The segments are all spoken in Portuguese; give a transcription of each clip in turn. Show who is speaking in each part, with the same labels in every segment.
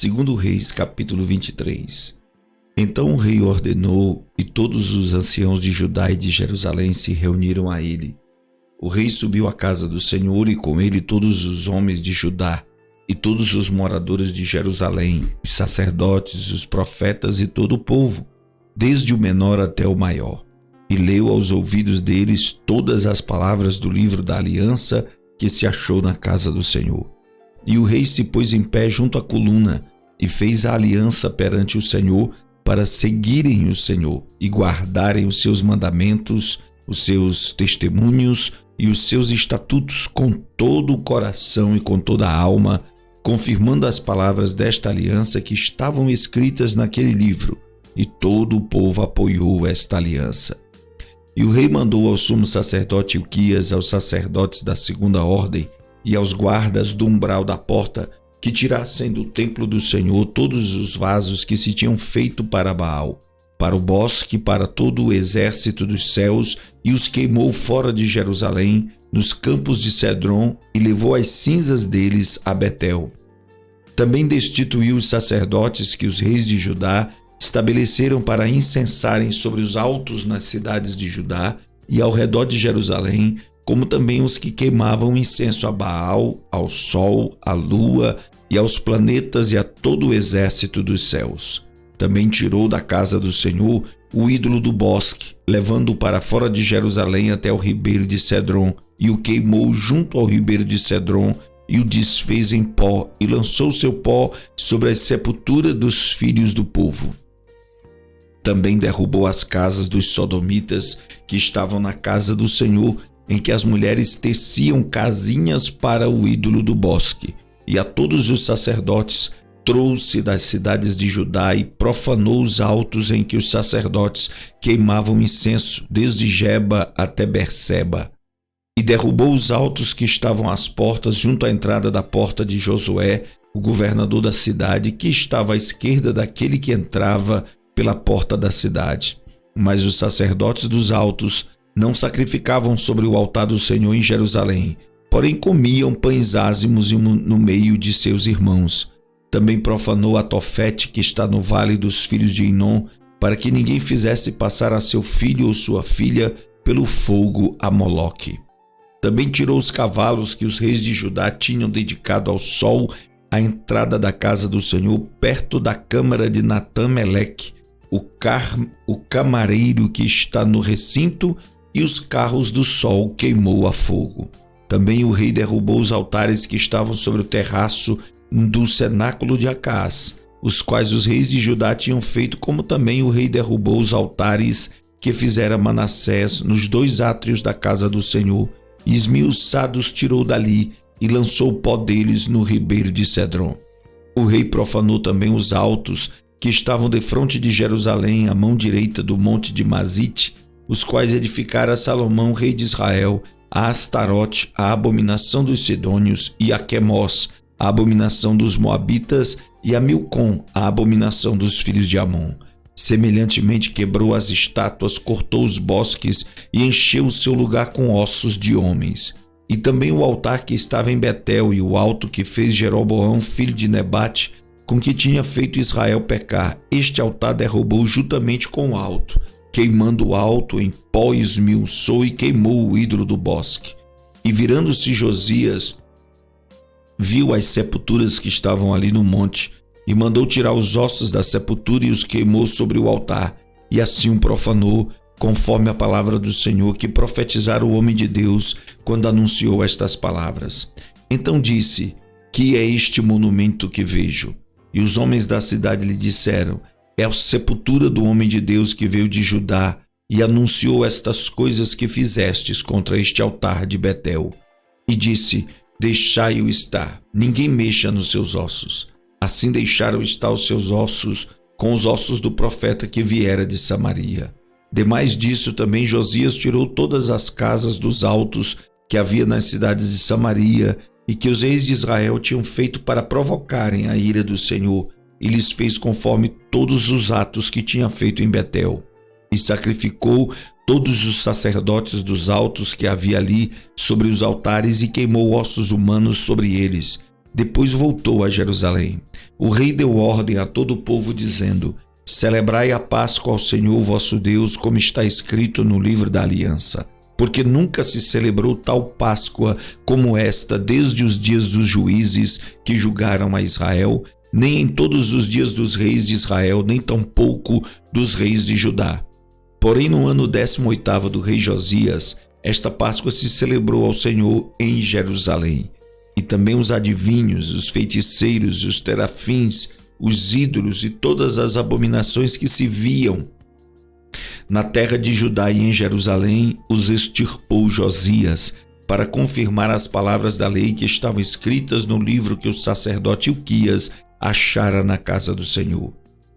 Speaker 1: Segundo Reis, capítulo 23. Então o rei ordenou e todos os anciãos de Judá e de Jerusalém se reuniram a ele. O rei subiu à casa do Senhor e com ele todos os homens de Judá e todos os moradores de Jerusalém, os sacerdotes, os profetas e todo o povo, desde o menor até o maior. E leu aos ouvidos deles todas as palavras do livro da aliança que se achou na casa do Senhor. E o rei se pôs em pé junto à coluna e fez a aliança perante o Senhor para seguirem o Senhor e guardarem os seus mandamentos, os seus testemunhos e os seus estatutos com todo o coração e com toda a alma, confirmando as palavras desta aliança que estavam escritas naquele livro. E todo o povo apoiou esta aliança. E o rei mandou ao sumo sacerdote Ilquias, aos sacerdotes da segunda ordem e aos guardas do umbral da porta, que tirassem do templo do Senhor todos os vasos que se tinham feito para Baal, para o bosque, para todo o exército dos céus, e os queimou fora de Jerusalém, nos campos de Cedron, e levou as cinzas deles a Betel. Também destituiu os sacerdotes que os reis de Judá estabeleceram para incensarem sobre os altos nas cidades de Judá e ao redor de Jerusalém, como também os que queimavam incenso a Baal, ao sol, à lua e aos planetas e a todo o exército dos céus. Também tirou da casa do Senhor o ídolo do bosque, levando-o para fora de Jerusalém até o ribeiro de Cedron, e o queimou junto ao ribeiro de Cedron, e o desfez em pó, e lançou seu pó sobre as sepulturas dos filhos do povo. Também derrubou as casas dos sodomitas que estavam na casa do Senhor, em que as mulheres teciam casinhas para o ídolo do bosque, e a todos os sacerdotes trouxe das cidades de Judá e profanou os altos em que os sacerdotes queimavam incenso, desde Geba até Berseba. E derrubou os altos que estavam às portas, junto à entrada da porta de Josué, o governador da cidade, que estava à esquerda daquele que entrava pela porta da cidade. Mas os sacerdotes dos altos não sacrificavam sobre o altar do Senhor em Jerusalém, porém comiam pães ázimos no meio de seus irmãos. Também profanou a Tofete, que está no vale dos filhos de Inom, para que ninguém fizesse passar a seu filho ou sua filha pelo fogo a Moloque. Também tirou os cavalos que os reis de Judá tinham dedicado ao sol à entrada da casa do Senhor, perto da câmara de Natã-Meleque, o camareiro que está no recinto, e os carros do sol queimou a fogo. Também o rei derrubou os altares que estavam sobre o terraço do cenáculo de Acás, os quais os reis de Judá tinham feito, como também o rei derrubou os altares que fizera Manassés nos dois átrios da casa do Senhor, e esmiuçados tirou dali e lançou o pó deles no ribeiro de Cedron. O rei profanou também os altos que estavam defronte de Jerusalém, à mão direita do monte de Mazite, os quais edificara Salomão, rei de Israel, a Astarote, a abominação dos sidônios, e a Quemós, a abominação dos moabitas, e a Milcom, a abominação dos filhos de Amon. Semelhantemente quebrou as estátuas, cortou os bosques e encheu o seu lugar com ossos de homens. E também o altar que estava em Betel e o alto que fez Jeroboão, filho de Nebate, com que tinha feito Israel pecar. Este altar derrubou juntamente com o alto, queimando o alto em pó, esmiuçou e queimou o ídolo do bosque. E virando-se Josias, viu as sepulturas que estavam ali no monte, e mandou tirar os ossos da sepultura e os queimou sobre o altar, e assim o profanou, conforme a palavra do Senhor que profetizara o homem de Deus quando anunciou estas palavras. Então disse: que é este monumento que vejo? E os homens da cidade lhe disseram: é a sepultura do homem de Deus que veio de Judá e anunciou estas coisas que fizestes contra este altar de Betel. E disse: deixai-o estar, ninguém mexa nos seus ossos. Assim deixaram estar os seus ossos com os ossos do profeta que viera de Samaria. Demais disso, também Josias tirou todas as casas dos altos que havia nas cidades de Samaria e que os reis de Israel tinham feito para provocarem a ira do Senhor, e lhes fez conforme todos os atos que tinha feito em Betel. E sacrificou todos os sacerdotes dos altos que havia ali sobre os altares e queimou ossos humanos sobre eles. Depois voltou a Jerusalém. o rei deu ordem a todo o povo, dizendo: celebrai a Páscoa ao Senhor vosso Deus, como está escrito no livro da aliança. Porque nunca se celebrou tal Páscoa como esta desde os dias dos juízes que julgaram a Israel, nem em todos os dias dos reis de Israel, nem tampouco dos reis de Judá. Porém, no ano 18º do rei Josias, esta Páscoa se celebrou ao Senhor em Jerusalém. E também os adivinhos, os feiticeiros, os terafins, os ídolos e todas as abominações que se viam na terra de Judá e em Jerusalém, os extirpou Josias, para confirmar as palavras da lei que estavam escritas no livro que o sacerdote Ilquias achara na casa do Senhor.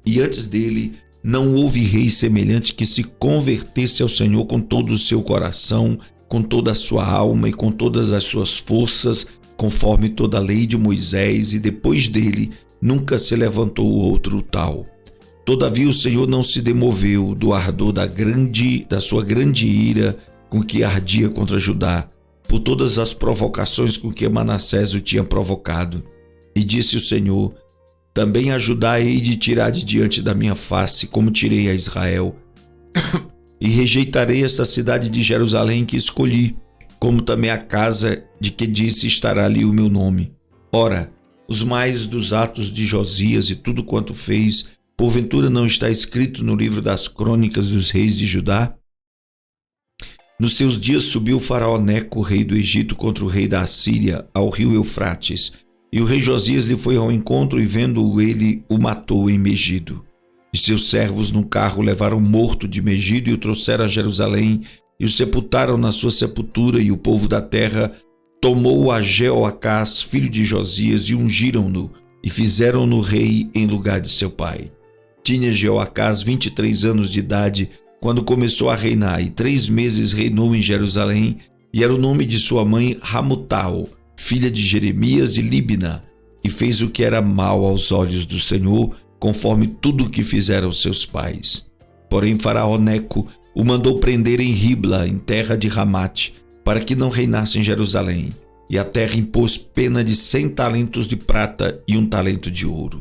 Speaker 1: E antes dele, não houve rei semelhante que se convertesse ao Senhor com todo o seu coração, com toda a sua alma e com todas as suas forças, conforme toda a lei de Moisés, e depois dele nunca se levantou outro tal. Todavia o Senhor não se demoveu do ardor da sua grande ira com que ardia contra Judá, por todas as provocações com que Manassés o tinha provocado. E disse o Senhor: também a Judá hei de tirar de diante da minha face, como tirei a Israel. E rejeitarei esta cidade de Jerusalém que escolhi, como também a casa de que disse estará ali o meu nome. Ora, os mais dos atos de Josias e tudo quanto fez, porventura não está escrito no livro das crônicas dos reis de Judá? Nos seus dias subiu o faraó Neco, rei do Egito, contra o rei da Assíria, ao rio Eufrates. E o rei Josias lhe foi ao encontro e, vendo-o ele, o matou em Megido. E seus servos num carro levaram morto de Megido e o trouxeram a Jerusalém e o sepultaram na sua sepultura. E o povo da terra tomou a Jeoacás, filho de Josias, e ungiram-no e fizeram-no rei em lugar de seu pai. Tinha Jeoacás 23 anos de idade quando começou a reinar, e 3 meses reinou em Jerusalém, e era o nome de sua mãe Hamutal, filha de Jeremias de Líbna, e fez o que era mal aos olhos do Senhor, conforme tudo o que fizeram seus pais. Porém faraó Neco o mandou prender em Ribla, em terra de Ramate, para que não reinasse em Jerusalém, e a terra impôs pena de 100 talentos de prata e 1 talento de ouro.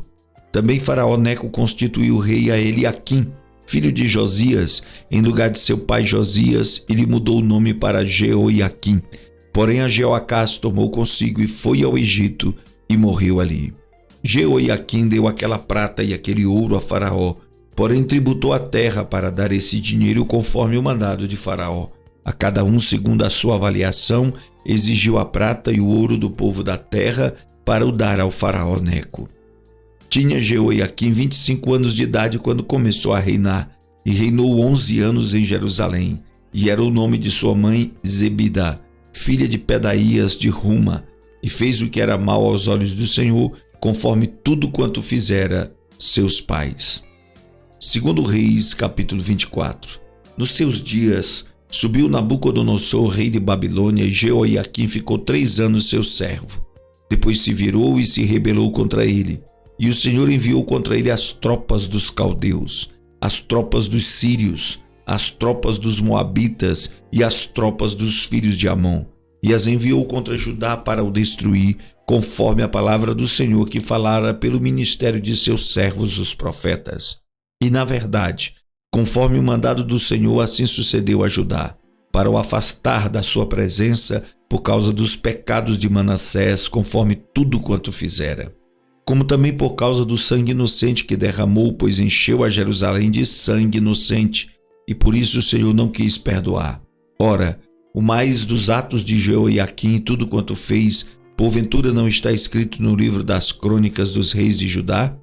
Speaker 1: Também faraó Neco constituiu rei a Eliaquim, filho de Josias, em lugar de seu pai Josias, e lhe mudou o nome para Jeoiaquim. Porém a Jeoacás tomou consigo e foi ao Egito e morreu ali. Jeoiaquim deu aquela prata e aquele ouro a faraó, porém tributou a terra para dar esse dinheiro conforme o mandado de faraó. A cada um segundo a sua avaliação, exigiu a prata e o ouro do povo da terra para o dar ao faraó Neco. Tinha Jeoiaquim 25 anos de idade quando começou a reinar, e reinou 11 anos em Jerusalém, e era o nome de sua mãe Zebida, filha de Pedaías de Ruma, e fez o que era mal aos olhos do Senhor, conforme tudo quanto fizera seus pais. Segundo Reis, capítulo 24. Nos seus dias, subiu Nabucodonosor, rei de Babilônia, e Jeoiaquim ficou 3 anos seu servo. Depois se virou e se rebelou contra ele. E o Senhor enviou contra ele as tropas dos caldeus, as tropas dos sírios, as tropas dos moabitas e as tropas dos filhos de Amon, e as enviou contra Judá para o destruir, conforme a palavra do Senhor que falara pelo ministério de seus servos os profetas. E na verdade, conforme o mandado do Senhor, assim sucedeu a Judá, para o afastar da sua presença por causa dos pecados de Manassés, conforme tudo quanto fizera. Como também por causa do sangue inocente que derramou, pois encheu a Jerusalém de sangue inocente, e por isso o Senhor não quis perdoar. Ora, o mais dos atos de Jeoiaquim e tudo quanto fez, porventura não está escrito no livro das crônicas dos reis de Judá?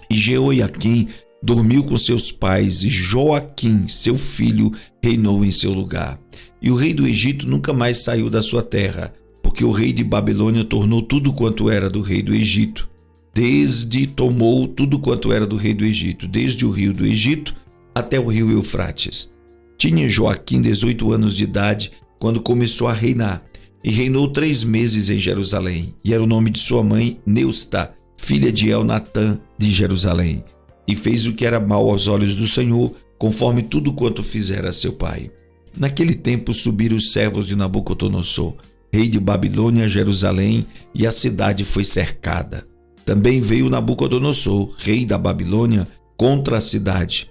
Speaker 1: E Jeoiaquim dormiu com seus pais, e Joaquim, seu filho, reinou em seu lugar. E o rei do Egito nunca mais saiu da sua terra, porque o rei de Babilônia tornou tudo quanto era do rei do Egito. Tomou tudo quanto era do rei do Egito, desde o rio do Egito até o rio Eufrates. Tinha Joaquim 18 anos de idade quando começou a reinar, e reinou 3 meses em Jerusalém, e era o nome de sua mãe Neusta, filha de Elnatã de Jerusalém, e fez o que era mal aos olhos do Senhor, conforme tudo quanto fizera seu pai. Naquele tempo subiram os servos de Nabucodonosor, rei de Babilônia, a Jerusalém, e a cidade foi cercada. Também veio Nabucodonosor, rei da Babilônia, contra a cidade,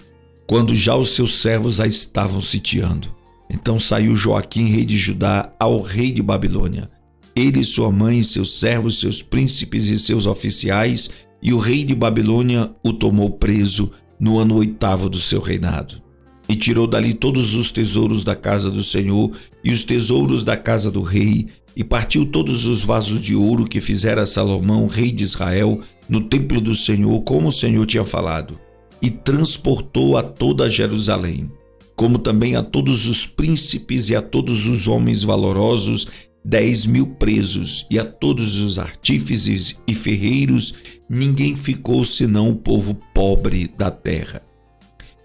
Speaker 1: quando já os seus servos a estavam sitiando. Então saiu Joaquim, rei de Judá, ao rei de Babilônia. Ele, sua mãe, seus servos, seus príncipes e seus oficiais, e o rei de Babilônia o tomou preso no ano 8º do seu reinado. E tirou dali todos os tesouros da casa do Senhor e os tesouros da casa do rei, e partiu todos os vasos de ouro que fizera Salomão, rei de Israel, no templo do Senhor, como o Senhor tinha falado, e transportou a toda Jerusalém, como também a todos os príncipes e a todos os homens valorosos, 10.000 presos, e a todos os artífices e ferreiros. Ninguém ficou senão o povo pobre da terra.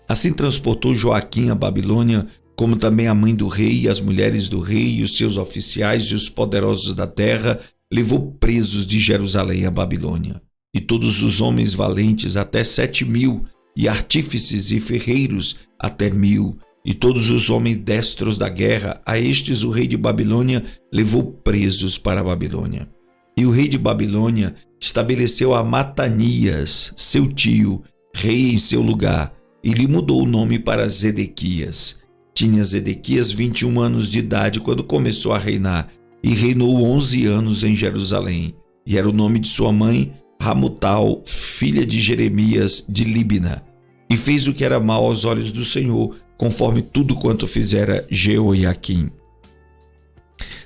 Speaker 1: Assim transportou Joaquim a Babilônia, como também a mãe do rei, e as mulheres do rei, e os seus oficiais e os poderosos da terra, levou presos de Jerusalém a Babilônia. E todos os homens valentes, até 7.000, e artífices e ferreiros, até 1.000, e todos os homens destros da guerra, a estes o rei de Babilônia levou presos para a Babilônia. E o rei de Babilônia estabeleceu a Matanias, seu tio, rei em seu lugar, e lhe mudou o nome para Zedequias. Tinha Zedequias 21 anos de idade quando começou a reinar, e reinou 11 anos em Jerusalém. E era o nome de sua mãe, Ramutal, filha de Jeremias de Líbna. E fez o que era mal aos olhos do Senhor, conforme tudo quanto fizera Jeoiaquim.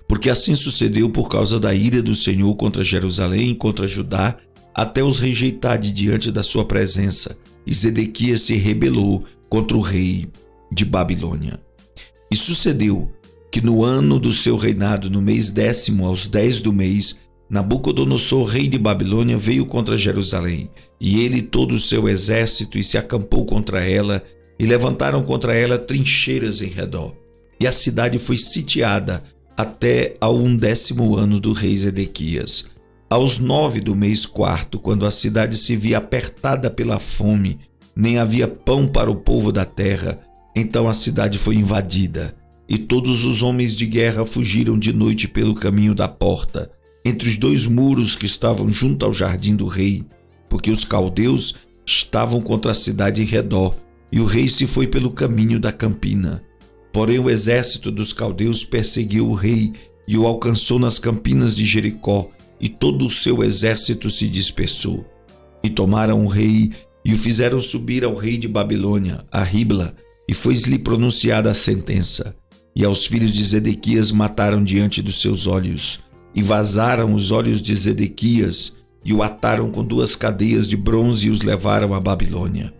Speaker 1: Porque assim sucedeu por causa da ira do Senhor contra Jerusalém e contra Judá, até os rejeitar de diante da sua presença. E Zedequias se rebelou contra o rei de Babilônia. E sucedeu que no ano do seu reinado, no mês 10º, aos 10 do mês, Nabucodonosor, rei de Babilônia, veio contra Jerusalém, e ele e todo o seu exército, e se acampou contra ela, e levantaram contra ela trincheiras em redor. E a cidade foi sitiada até ao 11º ano do rei Zedequias. Aos 9 do mês 4º, quando a cidade se via apertada pela fome, nem havia pão para o povo da terra, então a cidade foi invadida, e todos os homens de guerra fugiram de noite pelo caminho da porta, entre os 2 muros que estavam junto ao jardim do rei, porque os caldeus estavam contra a cidade em redor, e o rei se foi pelo caminho da campina. Porém o exército dos caldeus perseguiu o rei e o alcançou nas campinas de Jericó, e todo o seu exército se dispersou. E tomaram o rei e o fizeram subir ao rei de Babilônia, a Ribla, e foi-lhe pronunciada a sentença. E aos filhos de Zedequias mataram diante dos seus olhos, e vazaram os olhos de Zedequias, e o ataram com 2 cadeias de bronze e os levaram à Babilônia.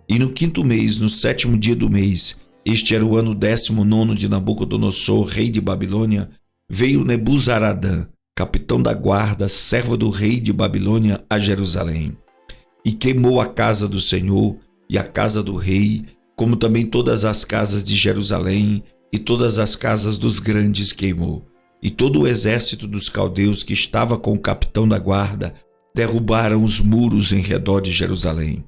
Speaker 1: E no 5º mês, no 7º dia do mês, este era o ano 19º de Nabucodonosor, rei de Babilônia, veio Nebuzaradã, capitão da guarda, servo do rei de Babilônia, a Jerusalém, e queimou a casa do Senhor e a casa do rei, como também todas as casas de Jerusalém, e todas as casas dos grandes queimou. E todo o exército dos caldeus que estava com o capitão da guarda derrubaram os muros em redor de Jerusalém.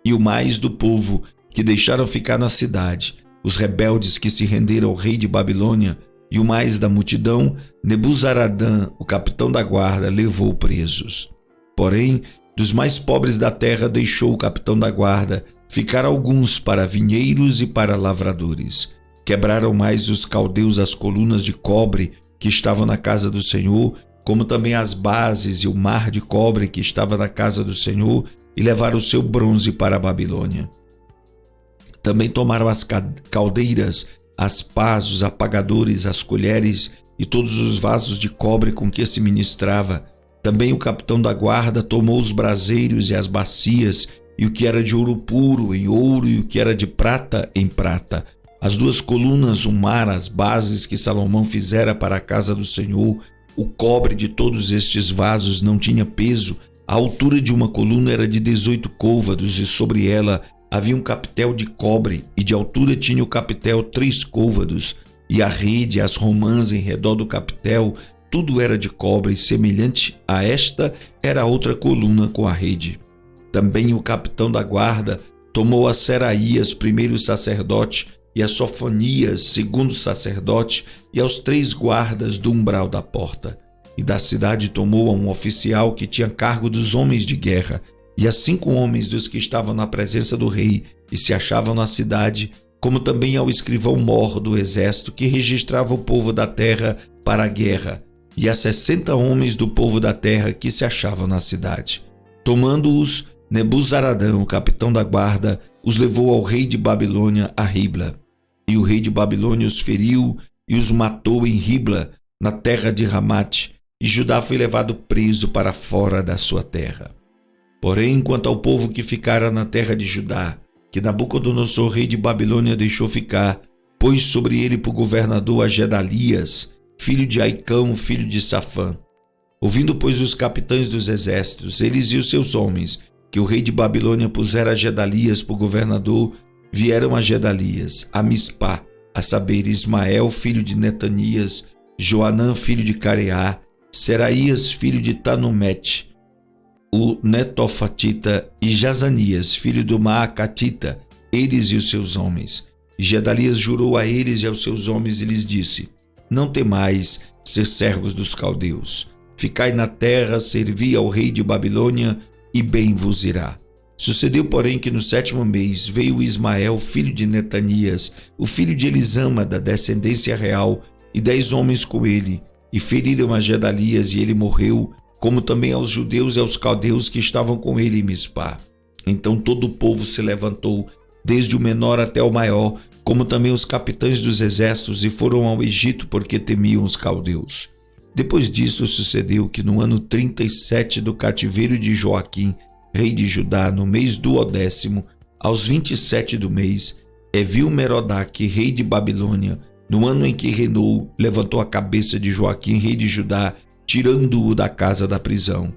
Speaker 1: E o mais do povo que deixaram ficar na cidade, os rebeldes que se renderam ao rei de Babilônia, e o mais da multidão, Nebuzaradã, o capitão da guarda, levou presos. Porém, dos mais pobres da terra deixou o capitão da guarda ficar alguns para vinheiros e para lavradores. Quebraram mais os caldeus as colunas de cobre que estavam na casa do Senhor, como também as bases e o mar de cobre que estava na casa do Senhor, e levaram o seu bronze para a Babilônia. Também tomaram as caldeiras, as pás, os apagadores, as colheres e todos os vasos de cobre com que se ministrava. Também o capitão da guarda tomou os braseiros e as bacias, e o que era de ouro puro em ouro, e o que era de prata em prata. As 2 colunas, o mar, as bases que Salomão fizera para a casa do Senhor. O cobre de todos estes vasos não tinha peso. A altura de uma coluna era de 18 côvados, e sobre ela havia um capitel de cobre, e de altura tinha o capitel 3 côvados, e a rede, as romãs em redor do capitel, tudo era de cobre, semelhante a esta era a outra coluna com a rede. Também o capitão da guarda tomou a Seraías, primeiro sacerdote, e a Sofonias, segundo sacerdote, e aos 3 guardas do umbral da porta. e da cidade tomou a um oficial que tinha cargo dos homens de guerra, e a 5 homens dos que estavam na presença do rei e se achavam na cidade, como também ao escrivão-mor do exército que registrava o povo da terra para a guerra, e a 60 homens do povo da terra que se achavam na cidade. Tomando-os, Nebuzaradã, o capitão da guarda, os levou ao rei de Babilônia a Ribla. E o rei de Babilônia os feriu e os matou em Ribla, na terra de Ramate, e Judá foi levado preso para fora da sua terra. Porém, quanto ao povo que ficara na terra de Judá, que Nabucodonosor, rei de Babilônia, deixou ficar, pôs sobre ele por governador a Gedalias, filho de Aicão, filho de Safã. Ouvindo, pois, os capitães dos exércitos, eles e os seus homens, que o rei de Babilônia pusera a Gedalias por governador, vieram a Gedalias, a Mispá, a saber, Ismael, filho de Netanias, Joanã, filho de Careá, Seraías, filho de Tanumete, o Netofatita, e Jazanias, filho do Maacatita, eles e os seus homens. E Gedalias jurou a eles e aos seus homens e lhes disse: não temais ser servos dos caldeus. Ficai na terra, servi ao rei de Babilônia, e bem vos irá. Sucedeu, porém, que no 7º mês veio Ismael, filho de Netanias, o filho de Elisama, da descendência real, e 10 homens com ele, e feriram a Gedalias, e ele morreu, como também aos judeus e aos caldeus que estavam com ele em Mispá. Então todo o povo se levantou, desde o menor até o maior, como também os capitães dos exércitos, e foram ao Egito porque temiam os caldeus. Depois disso sucedeu que no ano 37 do cativeiro de Joaquim, rei de Judá, no mês do 10º, aos 27 do mês, Evil-Merodach, rei de Babilônia, no ano em que reinou, levantou a cabeça de Joaquim, rei de Judá, tirando-o da casa da prisão.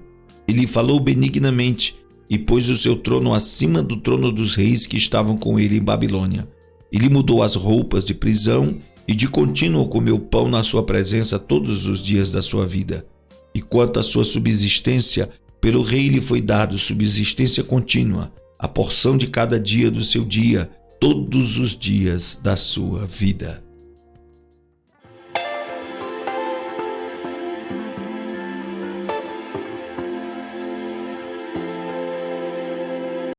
Speaker 1: Ele falou benignamente e pôs o seu trono acima do trono dos reis que estavam com ele em Babilônia. Ele mudou as roupas de prisão e de contínuo comeu pão na sua presença todos os dias da sua vida. E quanto à sua subsistência, pelo rei lhe foi dado subsistência contínua, a porção de cada dia do seu dia, todos os dias da sua vida.